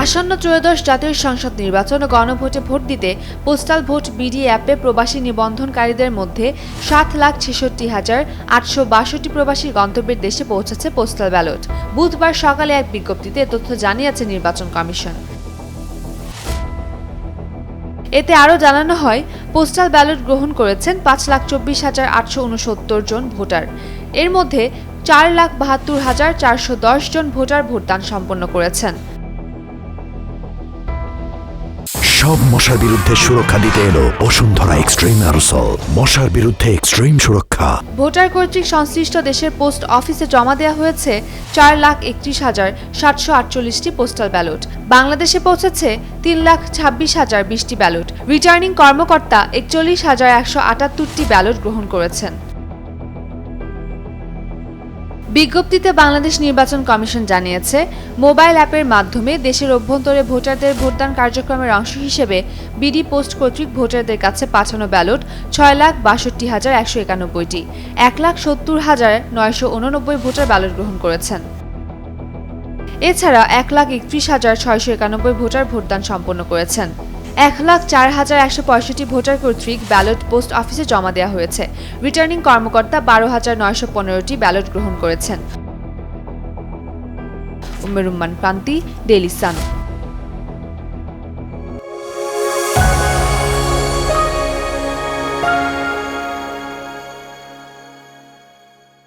আসন্ন ত্রয়োদশ জাতীয় সংসদ নির্বাচন ও গণভোটে ভোট দিতে পোস্টাল ভোট বিডি অ্যাপে প্রবাসী নিবন্ধনকারীদের মধ্যে ৭,৬৬,৮৬২ প্রবাসীর গন্তব্যের দেশে পৌঁছেছে পোস্টাল ব্যালট। বুধবার সকালে এক বিজ্ঞপ্তিতে এ তথ্য জানিয়েছে নির্বাচন কমিশন। এতে আরও জানানো হয়, পোস্টাল ব্যালট গ্রহণ করেছেন ৫,২৪,৮৬৯ জন ভোটার। এর মধ্যে ৪,৭২,৪১০ জন ভোটার ভোটদান সম্পন্ন করেছেন। সব মশার বিরুদ্ধে সুরক্ষা দিতে এলো বসুন্ধরা এক্সট্রিম অ্যারোসল, মশার বিরুদ্ধে এক্সট্রিম সুরক্ষা। ভোটার কর্তৃক সংশ্লিষ্ট দেশের পোস্ট অফিসে জমা দেওয়া হয়েছে ৪,৩১,৭৪৮টি পোস্টাল ব্যালট। বাংলাদেশে পৌঁছেছে ৩,২৬,০২০টি ব্যালট। রিটার্নিং কর্মকর্তা ৪১,১৭৮টি ব্যালট গ্রহণ করেছেন। বিজ্ঞপ্তিতে বাংলাদেশ নির্বাচন কমিশন জানিয়েছে, মোবাইল অ্যাপের মাধ্যমে দেশের অভ্যন্তরে ভোটারদের ভোটদান কার্যক্রমের অংশ হিসেবে বিডি পোস্ট কর্তৃক ভোটারদের কাছে পাঠানো ব্যালট ৬,৬২,১৯১টি, ১,৭০,৯৮৯ ভোটার ব্যালট গ্রহণ করেছেন। এছাড়া ১,৩১,৬৯১ ভোটার ভোটদান সম্পন্ন করেছেন। ১,০৪,১৬৫ ভোটার কর্তৃক ব্যালট পোস্ট অফিসে জমা দেওয়া হয়েছে। রিটার্নিং কর্মকর্তা ১২,৯১৫টি ব্যালট গ্রহণ করেছেন। উম্মে রুম্মান প্রান্তি, ডেইলি সান।